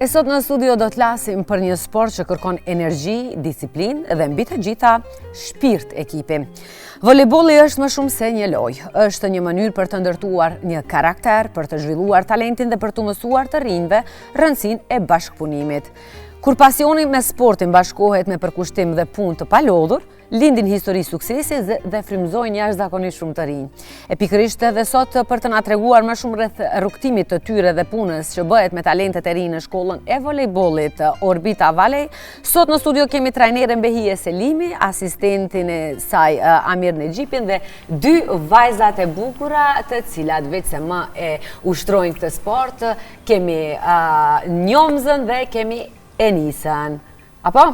E sot në studio do të flasim për një sport që kërkon energji, disiplinë dhe mbi të gjitha shpirt ekipi. Volejbolli është më shumë se një lojë, është një mënyrë për të ndërtuar një karakter, për të zhvilluar talentin dhe për të mësuar të rinjve rëndësinë e bashkëpunimit. Kur pasioni me sportin bashkohet me përkushtim dhe punë të palodhur, lindin histori suksesi dhe frymëzojnë jashtëzakonisht shumë të rinj. E pikërisht edhe sot për të na treguar më shumë rreth rrugtimit të tyre dhe punës që bëhet me talentet e rinj në shkollën e volejbollit Orbita Valej, sot në studio kemi trajnerën Behije Selimi, asistentin e saj Amir Nexhipin dhe dy vajzat e bukura të cilat vetë se më e ushtrojnë këtë sport, kemi Njomzën dhe kemi Enisën. Apo?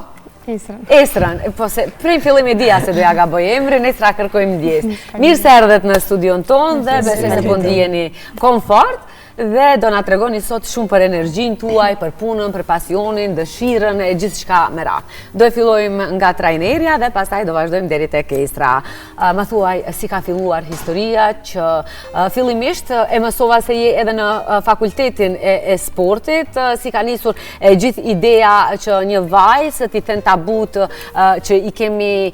Esrën, po se prej fillim e dija se doja gaboj emrin, Esra kërkojmë ndjes. Mirë se erdhet në studion tonë dhe besoj se po ndjeni komfort dhe do na tregoni sot shumë për energjinë tuaj, për punën, për pasionin, dëshirën e gjithçka me radhë. Do e fillojmë nga trajnerja dhe pastaj do vazhdojmë deri tek Esra. Më thuaj si ka filluar historia që fillimisht e mësova se je edhe në fakultetin e sportit, si ka nisur gjithë ideja që një vajzë t'i thënë tabut që i kemi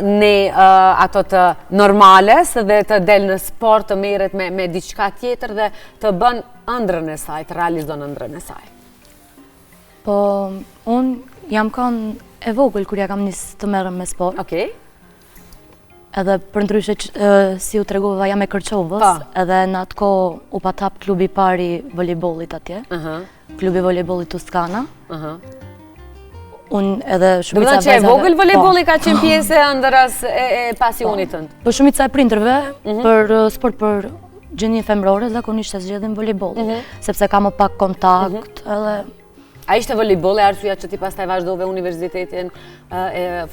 ne ato të normales dhe të del në sport të merret me diçka tjetër dhe të bën ëndrrën e saj, të realizon ëndrrën e saj. Po, unë jam kanë e vogël kur ja kam nisë të merrem me sport. Okej. Edhe për ndryshe si u tregova jam e Kërçovës, edhe në atë kohë u patap klubi i parë i volejbollit atje. Klubi i volejbollit Tuskana. Unë edhe shumica vajzave. Do të thotë që e vogël volejbolli ka qenë pjesë e ëndrrës e pasionit tënd. Po shumica e prindërve për sport për gjendje femërore zakonisht e zgjedhin volejboll, sepse ka më pak kontakt edhe. A ishte volejbolli arsyeja që ti pastaj vazhdove universitetin,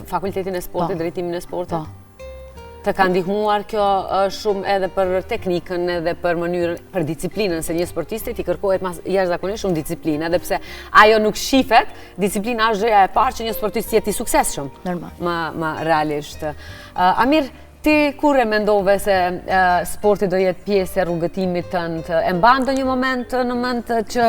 fakultetin e sportit, drejtimin e sportit? Të ka ndihmuar kjo shumë edhe për teknikën edhe për mënyrën, për disiplinën, se një sportistit i kërkohet jashtëzakonisht shumë disiplinë, edhe pse ajo nuk shifet, disiplina është gjëja e parë që një sportist jetë i suksesshëm. Normal. Më realisht. Amir, ti kur e mendove se sporti do jetë pjesë e rrugëtimit tënd? E mban ndonjë moment në mend që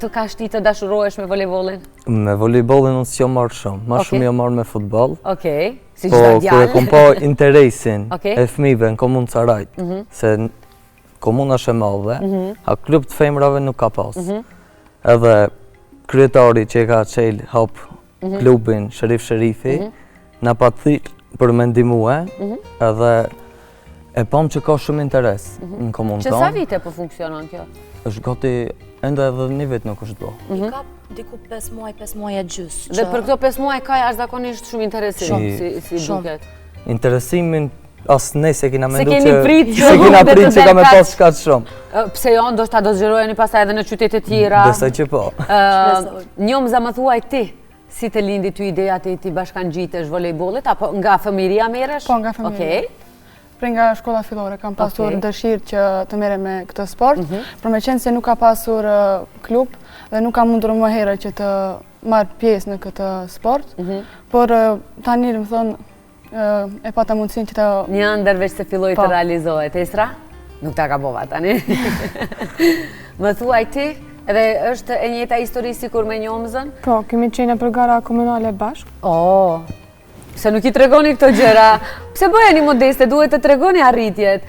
të ka shti të dashurohesh me volejbollin? Me volejbollin unë s'jo marrë shumë, ma shumë jo marrë me futboll. Okej. Po, kur e kom pa interesin e fëmijëve në komunë Carajt, se komuna është e madhe, a klub të femrave nuk ka pas. Edhe kryetari që e ka qelë hap klubin Sherifi, na pa thirr për me ndihmue, edhe e pam që ka shumë interes në komunë tonë. Që sa vite po funksionon kjo? Është gati ende edhe një vit nuk është bo. I ka diku 5 muaj e gjys. Dhe për këto 5 muaj ka jashtëzakonisht shumë interesim, si duket. Interesimin asë ne se kina mendu që që ka me pas shkat shumë. Pse jo, ndoshta do zgjerojeni pastaj edhe në qytete tjera? Besoj që po. Njomza, më thuaj ti, si të lindi ty ideja ti bashkangjitesh volejbollit, apo nga fëmiria merresh? Po, nga fëmiria. Pre nga shkolla fillore kam pasur dëshirë që të merrem me këtë sport, për me qenë se nuk ka pasur klub dhe nuk ka mundur më herë që të marrë pjesë në këtë sport, por tani më thonë e pata mundësinë që të... Një ëndër veç se filloi të realizohet, Esra? Nuk ta ka bova tani. Më thuaj ti, edhe është e njëjta histori sikur me Njomzën? Po, kemi qenë për gara komunale bashkë. Se nuk i tregoni këto gjëra, pse bëheni modeste, duhet të tregoni arritjet.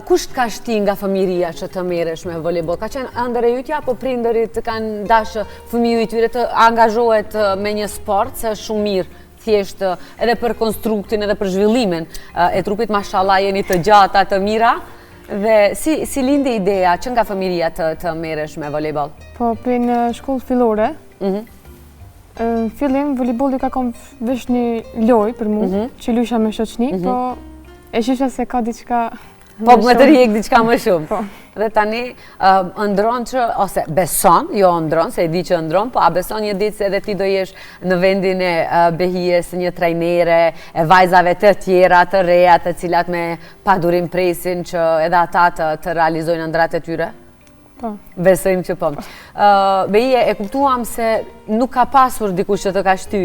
Kush ka shti nga fëmiria që të merresh me volejboll? Ka qenë ëndër e ytja, apo prindërit kanë dashur fëmijë i tyre të angazhohet me një sport, se është shumë mirë, thjesht edhe për konstruktin edhe për zhvillimin e trupit, mashallah jeni të gjata, të mira. Dhe si lindi ideja që nga fëmiria të merresh me volejboll? Po, për në shkollë fillore, në fillim, volejbolli ka kom vesh një lojë për mu, që luisha me shoqni, po e shisha se ka diçka po më të rjek diçka më shumë. Po. Dhe tani ëndron që, ose beson, jo ëndron, se e di që ëndron, po a beson një ditë se edhe ti do jesh në vendin e Behijes një trajnere, e vajzave të tjera, të reja, të cilat me padurim presin që edhe ata të realizojnë ëndrat e tyre? Besojmë që po. Behije, e kuptuam se nuk ka pasur dikush që të ka shty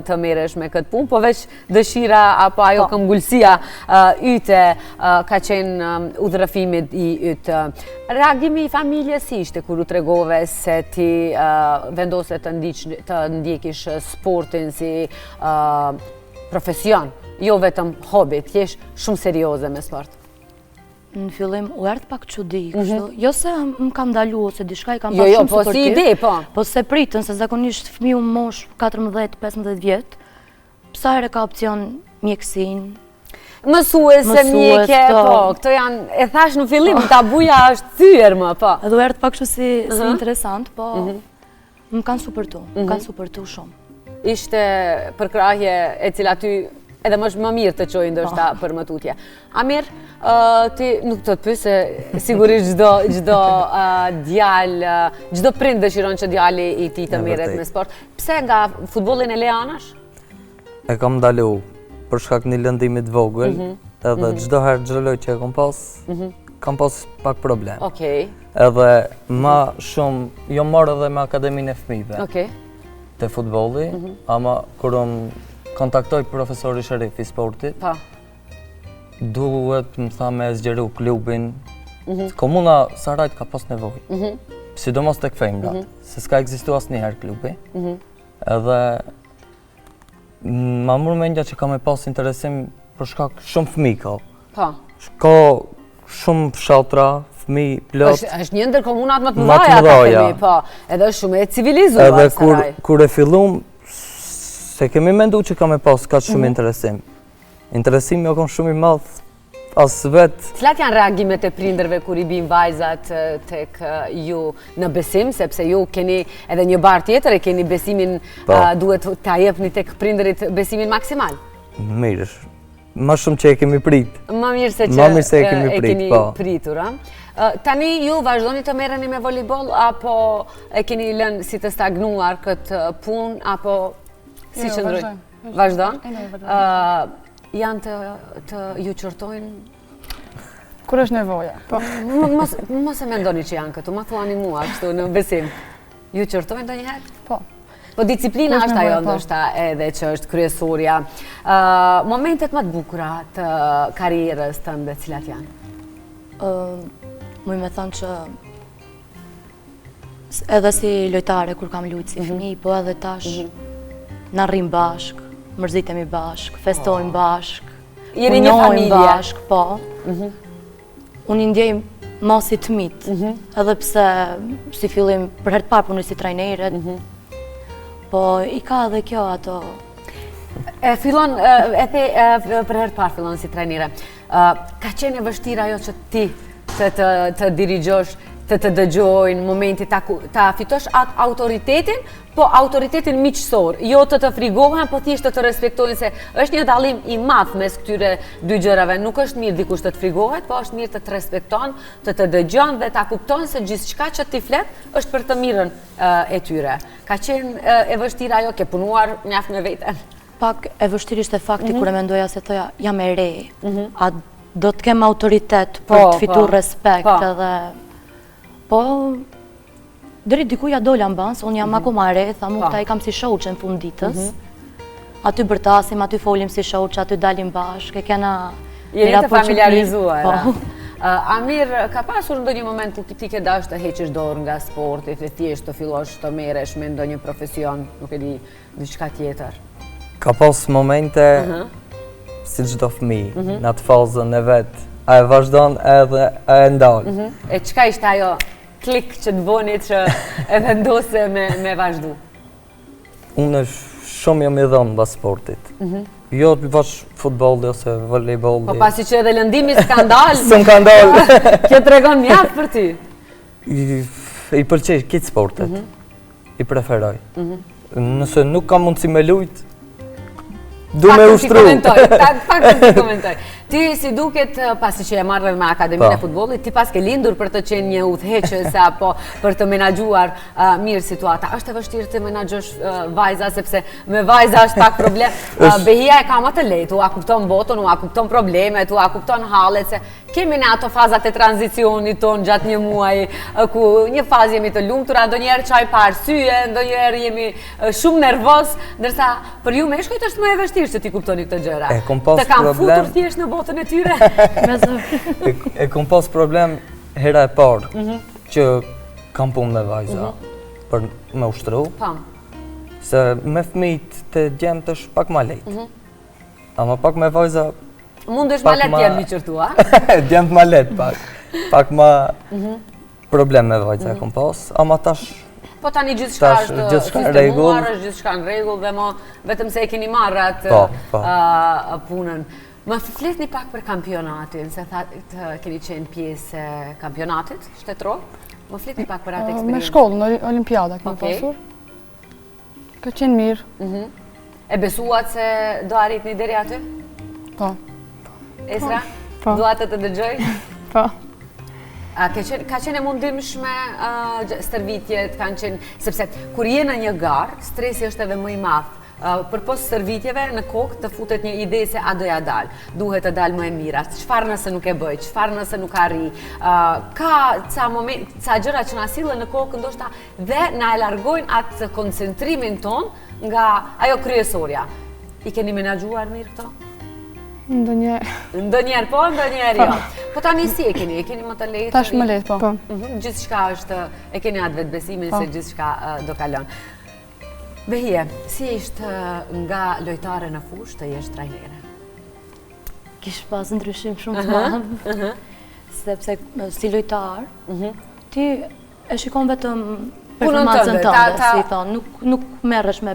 të merresh me këtë punë, po veç dëshira apo ajo këmbgulësia yte ka qenë udhërëfimit i ytë. Reagimi i familjes si ishte kur u tregove se ti vendose të ndjekish sportin si profesion, jo vetëm hobi, ti jesh shumë serioze me sport? Në fillim u erdhë pak çudi, kështu. Jo se më kam ndalu ose diçka i kam pasur shumë sportiv. Po si ide, po. Po se pritën se zakonisht fëmiu mosh 14-15 vjet, sa herë ka opcion mjekësinë. Mësuese, mjekje, po, këto janë, e thash në fillim, tabuja është thyer më, po. Edhe u erdhë pak kështu si interesant, po më kanë supërtu shumë. Ishte përkrahje e cila ty edhe më mirë të qojnë ndoshta për më tutje. Amir, ti nuk të pyes se sigurisht çdo djalë, çdo prind dëshiron që djali i tij të merret me sport. Pse nga futbollin e leanash? E kam ndalu për shkak një lëndimit vogël, edhe çdo herë çdo lojë që kam pas pak problem. Okej. Edhe më shumë, jo marr edhe me akademinë e fëmijëve. Okej. Te futbolli, ama kur kontaktoj profesori Sherif i sportit, duhet më tha me zgjeru klubin. Komuna Sarajt ka pas nevojë, sidomos tek femrat, se s'ka ekzistuar asnjëherë klubi. Edhe ma mërë mendja që kam e pas interesim për shkak shumë fëmijë ka. Ka shumë fshatra, fëmijë plot. Është një ndër komunat më të mëdha ata themi, po. Edhe është shumë e civilizuar Saraj. Edhe kur e fillum, se kemi mendu që kam e pas ka shumë interesim. Interesimi jo kam shumë i madh as vetë. Cilat janë reagimet e prindërve kur i bin vajzat tek ju në besim, sepse ju keni edhe një barë tjetër, e keni besimin, duhet ta jepni tek prindërit besimin maksimal? Mirë, ma shumë që e kemi prit. Ma mirë se që e keni pritur. Tani ju vazhdoni të merreni me volejboll, apo e keni lënë si të stagnuar këtë punë, apo si qëndrojnë? Vazhdon? Janë të ju qërtojnë? Kur është nevoja. Mos e mendoni që janë këtu, ma thuani mua kështu në besim. Ju qërtojnë ndonjëherë? Po. Po disiplina është ajo ndoshta edhe që është kryesorja. Momentet më të bukura të karrierës tënde cilat janë? Muj me thënë që edhe si lojtare kur kam luajtur si fëmijë, po edhe tash na rrim bashk, mërzitemi bashk, festojmë bashk, jeni një familje bashk, po. Unë i ndjej masi të mitë, edhe pse si fillim për herë të parë punoj si trajneret, po i ka edhe kjo ato. Fillon, e the për herë të parë fillon si trajnere. Ka qenë e vështirë ajo që ti të dirigjosh, të dëgjojnë, momenti ta fitosh atë autoritetin, po autoritetin miqësor, jo të frigohen, po thjesht të respektojnë, se është një dallim i madh mes këtyre dy gjërave. Nuk është mirë dikush të frigohet, po është mirë të respekton, të dëgjon dhe ta kupton se gjithçka që ti flet është për të mirën e tyre. Ka qenë e vështirë ajo, ke punuar mjaft me veten? Pak e vështirë ishte fakti kur e mendoja se thoja jam e re, a do të kem autoritet për të fitur respekt edhe. Po, deri dikuja dola mban, se unë jam akoma re, tha mu këta i kam si shoqe në fund ditës. Aty bërtasim, aty folim si shoqe, aty dalim bashkë, e kena... Jeni të familiarizuar. Amir, ka pasur ndonjë moment ku ti ke dashur të heqësh dorë nga sporti, të thjesht të fillosh të merresh me ndonjë profesion, nuk e di, diçka tjetër? Ka pas momente, si çdo fëmijë, në atë fazën e vet, a e vazhdon edhe e ndal. E çka ishte ajo klik që të bëni që e vendose me vazhdu? Unë shumë jam i dhënë mbas sportit. Jo të bash futbolli ose volejbolli. Po pasi që edhe lëndimi skandal. Skandal. Kjo tregon mjaft për ty. I pëlqej këtë sportet. I preferoj. Nëse nuk kam mundësi me lujt, du me ushtru. Pak të komentoj. Ti si duket, pasi që e marrë me Akademinë e Futbollit, ti pas ke lindur për të qenë një udhëheqës apo për të menaxhuar mirë situata. Është e vështirë të menaxhosh vajza, sepse me vajza është pak problem. Behia e ka më të lehtë, u a kupton botën, u a kupton problemet, u a kupton hallet, se kemi në ato fazat e tranzicionit tonë gjatë një muaj, ku një fazë jemi të lumtura, ndonjëherë çaj pa arsye, ndonjëherë jemi shumë nervoz, ndërsa për ju meshkujt është më e vështirë që ti kuptoni këtë gjëra. Të kam futur thjesht në botën e tyre. E kom pas problem hera e parë që kam punë me vajza për me ushtru. Se me fëmijët të gjemë të pak ma lejtë. Ama pak me vajza... Mund është ma letë jemë një qërtu, a? Gjemë ma letë pak. Pak ma problem me vajza e kom pas. Ama tash... Po tani gjithçka është sistemuar, është gjithçka në rregull dhe vetëm se e keni marrë atë punën. Më fletni pak për kampionatin, se të keni qenë pjesë e kampionatit shtetëror. Më fletni pak për atë eksperiencë. Me shkollën, në Olimpiada kemi pasur. Ka qenë mirë. E besuat se do arritni deri aty? Po. Esra? Duat të dëgjoj? Po. Ka qenë e mundimshme stërvitjet, kanë qenë, sepse kur je në një garë, stresi është edhe më i madh. Për pos stërvitjeve në kokë të futet një ide se a doja dalë, duhet të dalë më e mira, çfarë nëse nuk e bëj, çfarë nëse nuk arri. Ka ca gjëra që na sillen në kokë ndoshta dhe na e largojnë atë koncentrimin ton nga ajo kryesorja. I keni menaxhuar mirë këto? Ndonjëherë. Ndonjëherë po, ndonjëherë jo. Po tani si e keni më të lehtë? Tash më lehtë, po. Gjithçka është, e keni atë vetbesimin se gjithçka do kalon. Behije, si ishte nga lojtare në fushë të jesh trajnere? Kish pas ndryshim shumë të madh, sepse si lojtar, ti e shikon vetëm performancën tënde, si thonë, nuk merresh me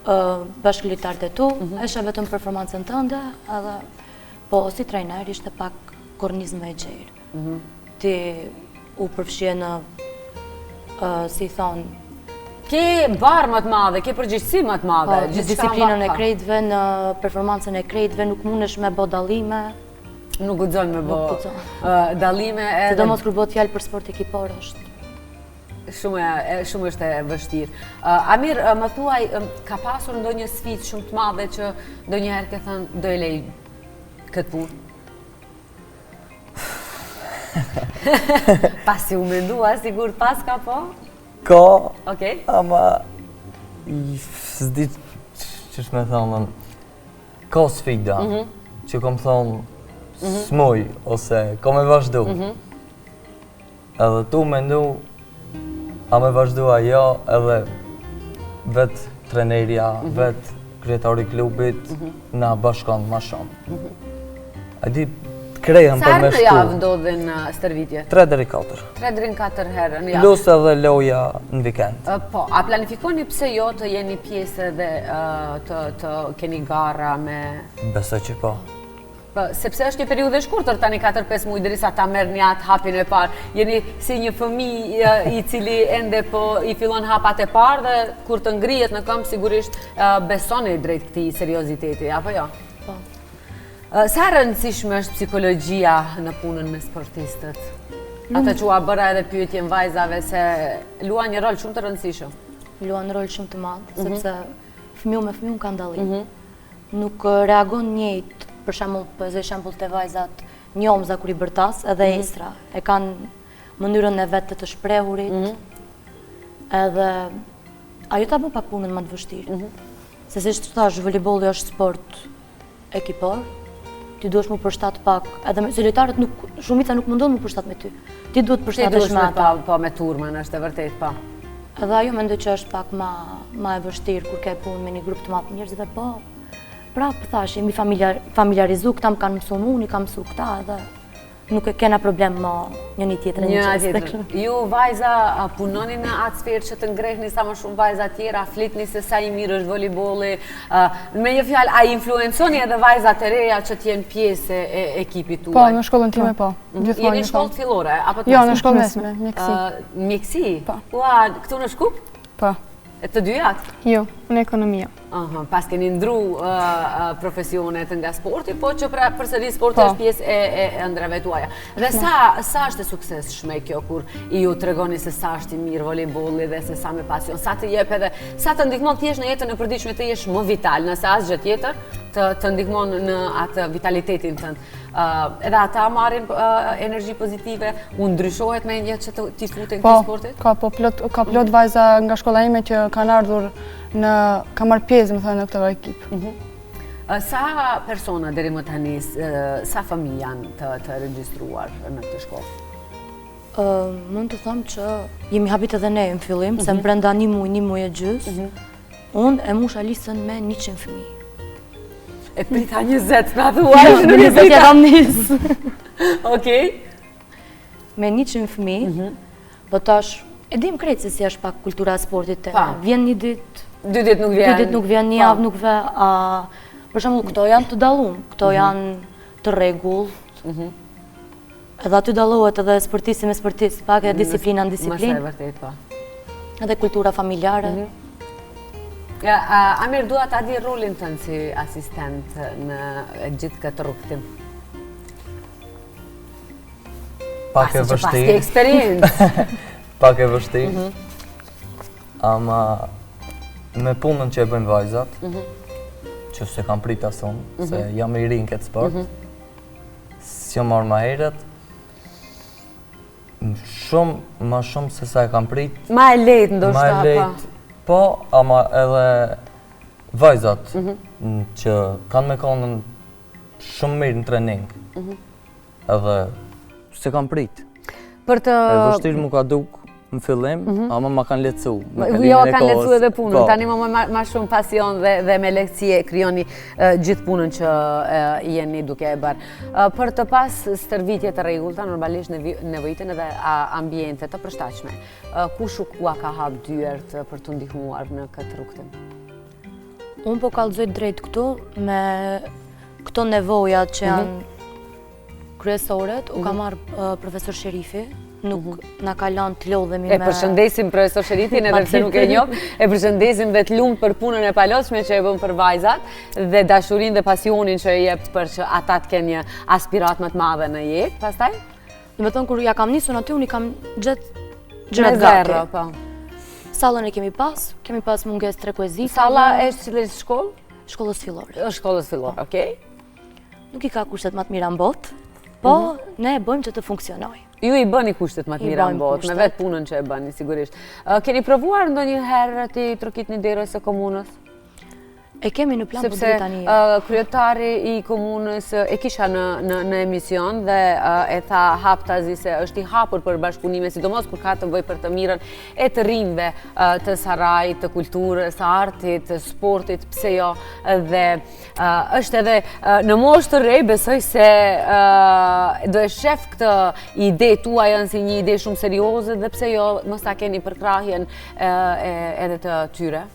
bashkëlojtarët e tu, e sheh vetëm performancën tënde, edhe po si trajner ishte pak kornizëm e gjerë. Ti u përfshije në, si thonë, ke barë më të madhe, ke përgjegjësi më të madhe. Në disiplinën e krejtëve, në performancën e krejtëve, nuk mundesh me bë dallime. Nuk guxon me bë dallime. Sidomos kur bëhet fjalë për sport ekipor është. Shumë është e vështirë. Amir, më thuaj, ka pasur ndonjë sfidë shumë të madhe që ndonjëherë ke thënë do e lej këtë punë? Pasi u mendua, sigur pas ka po? Ka, ama s'di që shme thonë, ka sfida që kom thonë s'moj, ose ka me vazhdu. Edhe tu mendu, a me vazhdu ajo, edhe vet trenerja, vet kryetari klubit, na bashkon ma shumë. A di, krejën për me shtu. Sa herë në javë ndodhin stërvitje? 3 deri 4. 3 deri 4 herë në javë. Plus edhe loja në vikend. Po, a planifikoni pse jo të jeni pjesë dhe të keni gara me... Besoj që po. Sepse është një periudhë e shkurtër tani 4-5 muaj derisa ta merrni atë hapin e parë. Jeni si një fëmijë i cili ende po i fillon hapat e parë dhe kur të ngrihet në këmbë sigurisht besoni drejt këtij serioziteti, apo jo? Po. Sa rëndësishme është psikologjia në punën me sportistët? Ata që ua bëra edhe pyetje në vajzave se luan një rol shumë të rëndësishëm. Luan një rol shumë të madh, sepse fëmiu me fëmiu ka dallim. Nuk reagon njëjtë, për shembull te vajzat njomza kur i bërtas edhe Esra. E kanë mënyrën e vetë të shprehurit. Edhe ajo ta bën pak punën më të vështirë. Se si thash, voleybolli është sport ekipor. Ti duhesh më përshtat pak, edhe se lojtarët shumica nuk mundon më përshtat me ty. Ti duhet përshtatesh me ata. Po me turmën, është e vërtet, po. Edhe ajo mendoj që është pak ma e vështirë kur ke punë me një grup të madh njerëzve, po. Pra, thash, jemi familjarizu, këta më kanë mësuar, unë i kam mësuar këta edhe nuk e kena problem më njëri tjetrin. Ju vajza punoni në atë sferë që të ngrehni sa më shumë vajza tjera, flitni se sa i mirë është voleybolli. Me një fjalë, a influenconi edhe vajzat e reja që t'jenë pjesë e ekipit tuaj? Po, në shkollën time po. Jeni në shkollë fillore? Jo, në shkollë mesme, mjekësi. Mjekësi? Po. Këtu në Shkup? Po. E të dyjat? Jo, në ekonomia. Pas keni ndru profesionet nga sporti, po që përsëri sporti është pjesë e ëndrave tuaja. Dhe sa është e suksesshme kjo kur i ju tregoni se sa është i mirë volejbolli dhe se sa me pasion, sa të jep edhe, sa të ndihmon thjesht në jetën e përditshme të jesh më vital, nëse asgjë tjetër të ndihmon në atë vitalitetin tënd. Edhe ata marrin energji pozitive, u ndryshohet me një që t'i futen këtij sportit? Ka plot vajza nga shkolla ime që kanë ardhur ka marrë pjesë, më thënë, në këtë ekip. Sa persona deri më tani, sa fëmijë janë të regjistruar në këtë shkollë? Mund të them që jemi habit edhe ne në fillim, se më brenda një muaj e gjys, unë e musha listën me 100 fëmijë. E prita 20, nga thuaj, në 20 e kam nisë. Okej. Me 100 fëmijë, po tash, e dim krejt se si është pak kultura e sportit të vjen një ditë, 2 ditë nuk vjen. 2 ditë nuk vjen, një javë nuk vjen. Për shembull, këto janë të dallum, këto janë të rregullt. Edhe aty dallohet edhe sportisti me sportist, pak edhe disiplina në disiplinë. Mos e vërtet, po. Edhe kultura familjare. Amir, dua ta di rolin tënd si asistent në gjithë këtë rrugtim. Pak e vështirë. Pas ke eksperiencë. Pak e vështirë. Ama me punën që e bëjmë vajzat, që se kam prit asun, se jam i rinë këtë sport, si jam marrë ma heret, ma shumë se sa e kam prit. Ma e lejtë ndoshta, ma e lejtë, po, ama edhe vajzat që kanë me konën shumë mirë në trening, edhe se kam prit. E vështirë mu ka duk në fillim, ama ma kanë letësu. Jo, kanë letësu edhe punën, tani ma shumë pasion dhe me lekcije kryoni gjithë punën që jeni duke e bërë. Për të pas stërvitje të rregullta, normalisht nevojiten edhe ambiente të përshtatshme. Kush u ka hap dyert për të ndihmuar në këtë rrugtim? Unë po kallëzoj drejt këtu me këto nevojat që janë kryesoret, u ka marrë profesor Sherifi, nuk na ka lënë të lodhemi me... E përshëndesim profesor Sherifin edhe pse nuk e njoh, e përshëndesim dhe të lumt për punën e palotshme që e bën për vajzat dhe dashurinë dhe pasionin që e jep për që ata të kenë një aspirat më të madhe në jetë. Pastaj? Domethënë kur ja kam nisur aty, unë i kam gjetë gjërat gati. Sallën e kemi pas mungesë trekuezike. Salla është cilës shkollë? Shkollës fillore. Shkollës fillore, okej. Nuk i ka kushtet më të mira në botë, po ne e bëjmë që të funksionojë. Ju i bëni kushtet më të mira në botë, me vetë punën që e bëni, sigurisht. Keni provuar ndonjëherë të trokitni derës së komunës? E kemi në plan për tani. Sepse kryetari i komunës e kisha në emision dhe e tha haptazi se është i hapur për bashkëpunime, sidomos kur ka të bëjë për të mirën e të rinjve të Sarajit, të kulturës, artit, të sportit, pse jo, dhe është edhe në moshë të re, besoj se do e shef këtë ide tuaj janë si një ide shumë serioze dhe pse jo mos ta keni përkrahjen edhe të tyre.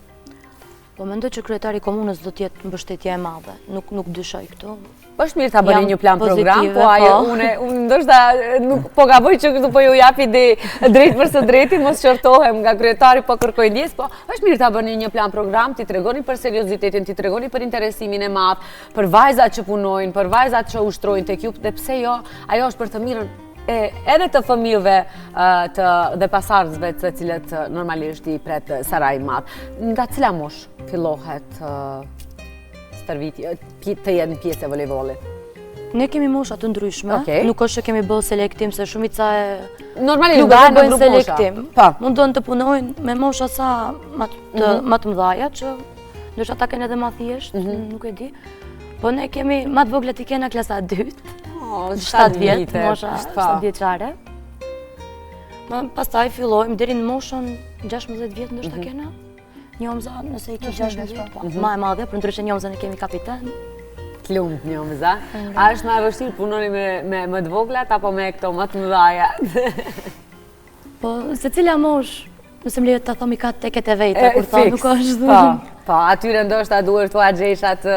Po mendoj që kryetari i komunës do të jetë mbështetje e madhe, nuk dyshoj këtu. Është mirë ta bëni një plan program, po ajo unë ndoshta nuk po gaboj që këtu po ju jap ide drejt për së drejti, mos qortohem nga kryetari, po kërkoj ndjes, po është mirë ta bëni një plan program, ti tregoni për seriozitetin, ti tregoni për interesimin e madh, për vajzat që punojnë, për vajzat që ushtrojnë tek ju, dhe pse jo, ajo është për të mirën edhe të fëmijëve dhe pasardhësve të cilët normalisht i pret Saraji i Madh. Nga cila moshë fillohet stërvitje, të jenë pjesë e volejbollit? Ne kemi mosha të ndryshme, nuk është që kemi bërë selektim, se shumica e klubeve bëjnë selektim. Mundon të punojnë me mosha sa më të mëdhaja, që ndoshta ata kanë edhe më thjesht, nuk e di. Po ne kemi më të voglat i kena klasa 2. 7 vjetë, mosha 7 vjeçare. Pastaj fillojmë deri në moshën 16 vjetë ndoshta kena. Njomza, nëse i ke 16 vjetë, ma e madhe, për ndryshe Njomzën e kemi kapiten. Të lumt Njomza. A është më e vështirë punoni me më të voglat apo me këto më të mëdhaja? Po, secila moshë, nëse më lejo të thomi ka teket e vejta, kur thonë nuk është. Po, atyre ndoshta duhet të agjeshat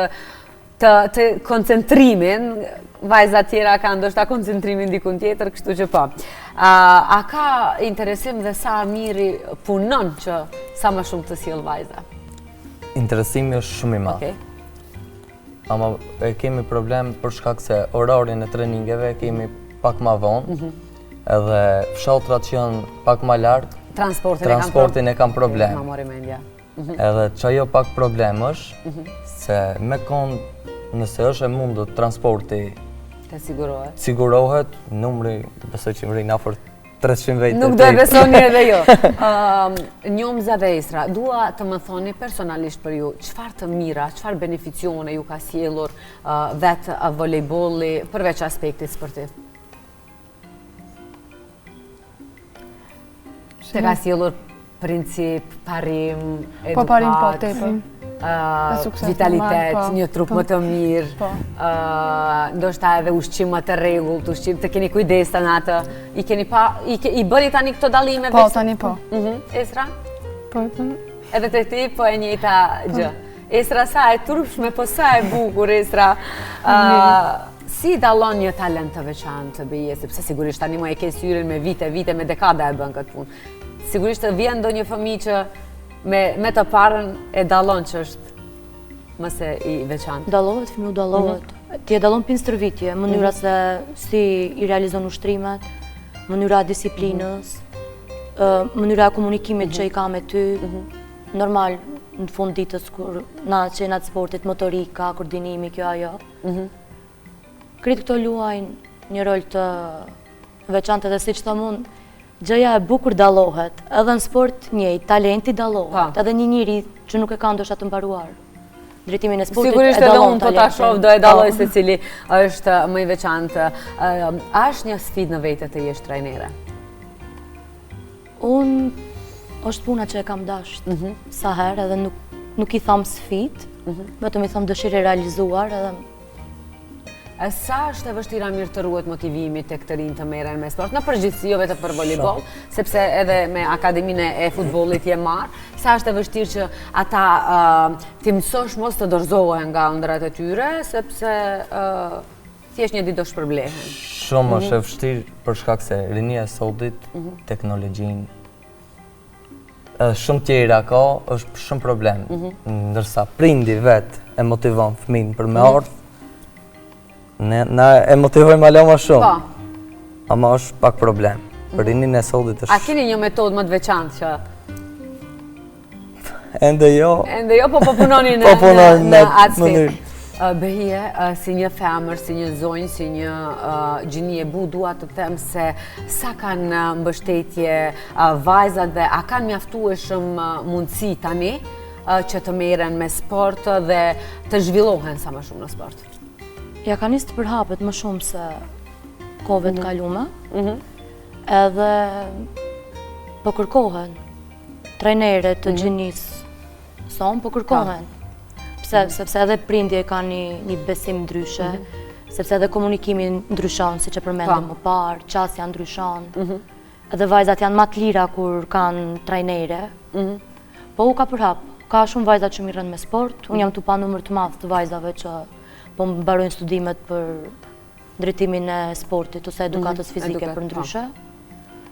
të koncentrimin, vajzat tjera ka ndoshta koncentrimin dikun tjetër, kështu që po. A ka interesim dhe sa miri punon që sa më shumë të sjell vajza? Interesimi është shumë i madh. Ama e kemi problem për shkak se orarin e treningeve kemi pak ma vonë, edhe fshatrat që janë pak ma largë, transportin e kam problem. Edhe që ajo pak problem është, se me konë nëse është e mundur transporti sigurohet, numri besoj që më rinë afër 300 vejtë. Nuk do e besoni edhe jo. Njomza dhe Esra, dua të më thoni personalisht për ju, qëfar të mira, qëfar beneficione ju ka sjellur vetë volejbolli përveç aspektit sportiv? Të ka sjellur princip, parim, edukat, vitalitet, një trup më të mirë, ndoshta edhe ushqim më të rregullt, ushqim të keni kujdes tani atë. I bëri tani këto dallime? Po, tani po. Esra? Po. Edhe te ti po e njëjta gjë. Esra, sa e turpshme, po sa e bukur, Esra. Si dallon një talent të veçantë të Beje, sepse sigurisht tani më e ke syrin me vite, me dekada e bën këtë punë. Sigurisht të vjen ndonjë fëmijë që me të parën e dallon që është mëse i veçantë. Dallohet, fëmiu dallohet. Ti e dallon pin stërvitje, mënyra se si i realizon ushtrimet, mënyra e disiplinës, mënyra e komunikimit që i ka me ty. Normal, në fund ditës kur na qenat sportit, motorika, koordinimi, kjo ajo. Kretë këto luajnë një rol të veçantë edhe siç thon unë, gjëja e bukur dallohet, edhe në sport njëjtë, talenti dallohet, edhe një njeri që nuk e ka ndoshta të mbaruar drejtimin e sportit e dallon talentin. Sigurisht edhe unë po ta shoh do e dalloj se cili është më i veçantë. A është një sfidë në vete të jesh trajnere? Është puna që e kam dashur sa herë edhe nuk i tham sfidë, vetëm i tham dëshirë e realizuar edhe. Sa është e vështira mirë të ruhet motivimi të këtë rinj të merren me sport, në përgjithësi jo vetëm për volejboll, sepse edhe me akademinë e futbollit je marr, sa është e vështirë që ata ti mësosh mos të dorëzohen nga ëndrat e tyre, sepse thjesht një ditë do shpërblehen. Shumë është e vështirë për shkak se rinia e sodit, teknologjinë, shumë tjera ka, është shumë problem, ndërsa prindi vetë e motivon fëmin për me ardhë, na e motivojmë ala ma shumë, ama është pak problem. Për rinin e sodit është... A keni një metodë më të veçantë që... Ende jo, po punoni në atë sfidë. Beje, si një femër, si një zonjë, si një gjini e bu, dua të them se sa kanë mbështetje vajzat dhe a kanë mjaftueshëm mundësi tani që të merren me sport dhe të zhvillohen sa më shumë në sport? Ja ka nisë të përhapet më shumë se kohëve të kalume, edhe po kërkohen trajnere të gjinisë son, po kërkohen. Sepse edhe prindje ka një besim ndryshe, sepse edhe komunikimi ndryshon, si që përmendëm më parë, qasja ndryshon, edhe vajzat janë ma të lira kur kanë trajnere, po u ka përhap, ka shumë vajzat që mirën me sport, unë jam të pa numër të madh të vajzave që po më mbarojnë studimet për drejtimin e sportit ose edukatës fizike për ndryshe.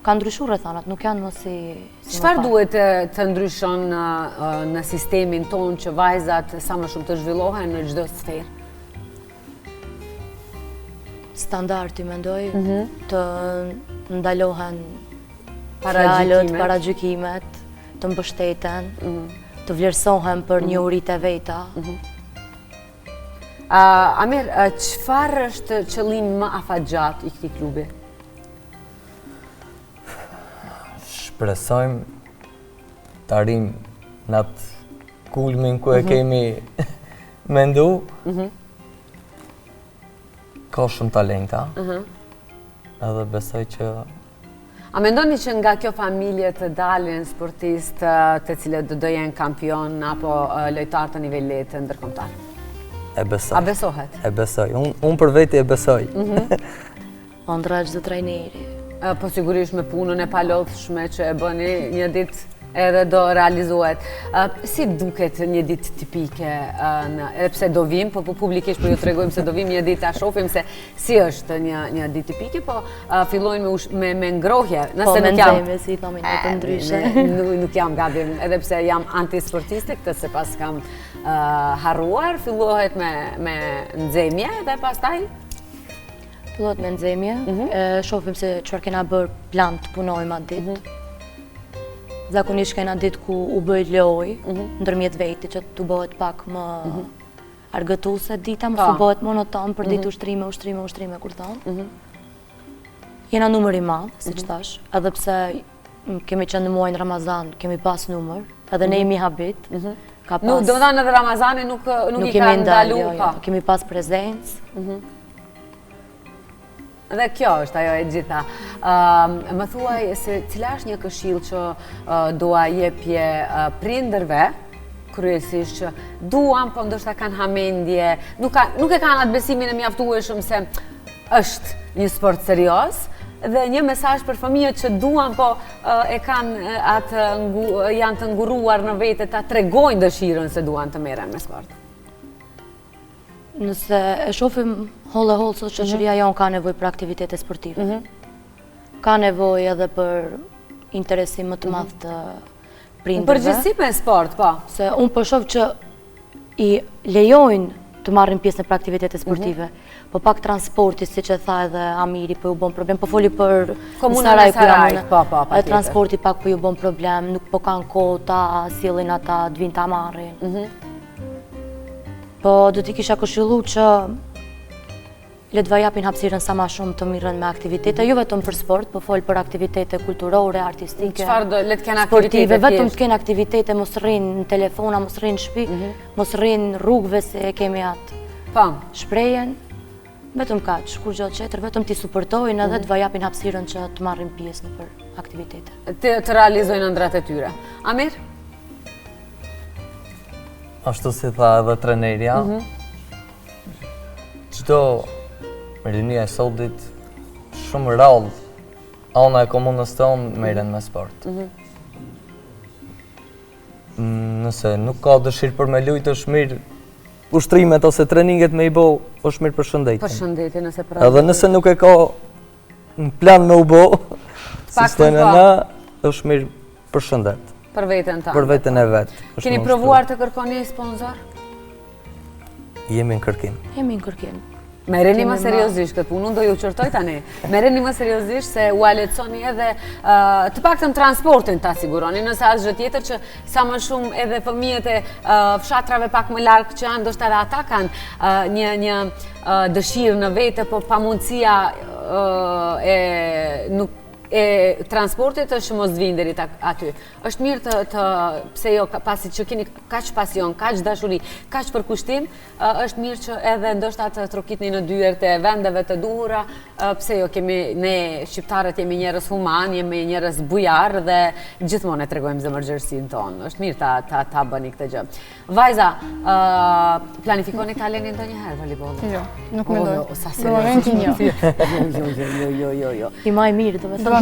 Ka ndryshu rrethanat, nuk janë më si më Çfarë duhet të ndryshon në sistemin tonë që vajzat sa më shumë të zhvillohen në çdo sferë? Standardi, mendoj, të ndalohen fjalët, paragjykimet, të mbështeten, të vlerësohen për njohuritë e veta. Amir, çfarë është qëllimi më afatgjat i këtij klubi? Shpresojmë të arrijmë në atë kulmin ku e kemi mendu. Ka shumë talenta, edhe besoj që... A mendoni që nga kjo familje të dalin sportistë të cilët do jenë kampion apo lojtar të nivelit ndërkombëtar? E besoj. A besohet? E besoj. Unë për veti e besoj. Ëndra çdo trajneri. Po sigurisht me punën e palodhshme që e bëni një ditë edhe do realizohet. Si duket një ditë tipike, edhe pse do vim, po publikisht po ju tregojmë se do vim një ditë ta shohim se si është një ditë tipike, po fillojnë me ngrohje. Po, me nxemje, si thomi në të ndryshe. Nuk jam gabim, edhe pse jam antisportiste, këtë se pas kam harruar, fillohet me nxemje dhe pastaj Fillohet me nxemje, shohim se çfarë kena bërë plan të punojmë atë ditë. Zakonisht kena ditë ku u bëj loj, ndërmjet veti që të bëhet pak më argëtuese dita, mos u bëhet monoton për ditë ushtrime, kur thonë. Jena numër i madh, siç thash, edhe pse kemi qenë në muajin Ramazan, kemi pas numër, edhe ne jemi habit. Do të thonë edhe Ramazani nuk i ka ndaluar, kemi pas prezencë. Dhe kjo është ajo e gjitha. Më thuaj se cila është një këshill që dua jepje prindërve, kryesisht që duan, po ndoshta kanë hamendje, nuk e kanë atë besimin e mjaftueshëm se është një sport serioz, dhe një mesazh për fëmijët që duan, po e kanë janë të nguruar në vete ta tregojnë dëshirën se duan të merren me sport. Nëse e shohim holl sot shoqëria jonë ka nevojë për aktivitete sportive. Ka nevojë edhe për interesim më të madh të prindërve. Përgjithësi me sport, po. Se unë po shoh që i lejojnë të marrin pjesë në aktivitete sportive, po pak transporti, siç e tha edhe Amiri, po ju bën problem, po foli për Komunën e Sarajit, po. Transporti pak po ju bën problem, nuk po kanë kohë ta sillin ata të vinë ta marrin. Po do t'i kisha këshillu që le t'va japin hapësirën sa ma shumë të mirën me aktivitete, jo vetëm për sport, po fol për aktivitete kulturore, artistike, sportive, vetëm t'ken aktivitete, mos rrinë në telefona, mos rrinë në shtëpi, mos rrinë në rrugëve se kemi atë shprehjen, vetëm kaq, kur gjë tjetër, vetëm t'i suportojnë edhe t'va japin hapësirën që të marrin pjesë në për aktivitete. Të realizojnë ëndrat e tyre. Amir? Ashtu si tha edhe trenerja, çdo rinia e sotit shumë rrallë ana e komunës tonë merren me sport. Nëse nuk ka dëshirë për me lujtë, është mirë ushtrimet ose treninget me i bo, është mirë për shëndetin. Për shëndetin, nëse pra. Edhe nëse nuk e ka në plan me u bo, si stojnë na, është mirë për shëndet. Për veten ta. Për veten e vet. Keni provuar të kërkoni sponsor? Jemi në kërkim. Jemi në kërkim. Merreni më seriozisht këtë punë, unë do ju qërtoj tani. Merreni më seriozisht se u lehtësoni edhe të paktën transportin ta siguroni, nëse asgjë tjetër që sa më shumë edhe fëmijët e fshatrave pak më larg që janë, ndoshta edhe ata kanë një dëshirë në vete, po pamundësia e transportit është mos vinderit aty. Është mirë pse jo, pasi që keni kaq pasion, kaq dashuri, kaq përkushtim, është mirë që edhe ndoshta të trokitni në dyert e vendeve të duhura, pse jo, ne shqiptarët jemi njerëz human, jemi njerëz bujar dhe gjithmonë e tregojmë zemërgjërsinë tonë. Është mirë ta bëni këtë gjë. Vajza, planifikoni ta leni ndonjëherë voleybollin? Jo, nuk mendoj. Në momentin jo. Jo. I maj mirë, do të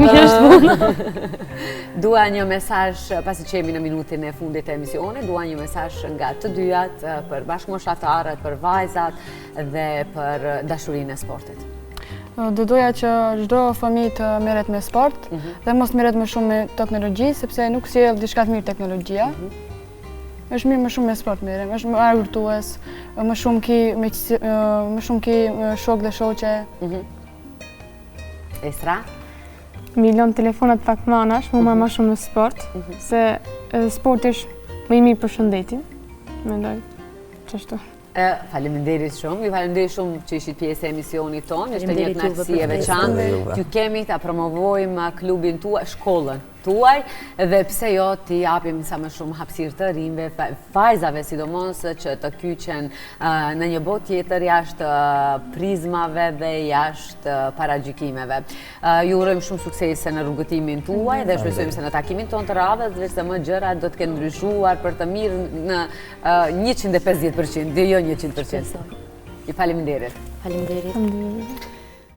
Dua një mesazh, pasi që jemi në minutin e fundit të emisionit, dua një mesazh nga të dyat për bashkëmoshtarët, për vajzat dhe për dashurinë e sportit. Do doja që çdo fëmijë të merret me sport dhe mos merret më shumë me teknologji, sepse nuk sjell diçka të mirë teknologjia. Është mirë më shumë me sport merrem, është më argëtues, më shumë ki shok dhe shoqe. Esra? Milion telefonat pak më anash, më shumë në sport, se sport është më i mirë për shëndetin. Mendoj çashtu. Faleminderit shumë, ju faleminderit shumë që ishit pjesë e emisionit tonë, ishte një kënaqësi e veçantë. Ju kemi ta promovojmë klubin tuaj, shkollën tuaj, dhe pse jo t'i japim sa më shumë hapësirë të rinjve, vajzave sidomos që të kyqen në një botë tjetër jashtë prizmave dhe jashtë paragjykimeve. Ju urojmë shumë suksese në rrugëtimin tuaj dhe shpresojmë se në takimin tonë të radhës vetë më gjërat do të kenë ndryshuar për të mirë në 150%, dhe jo 100%. Ju faleminderit. Faleminderit.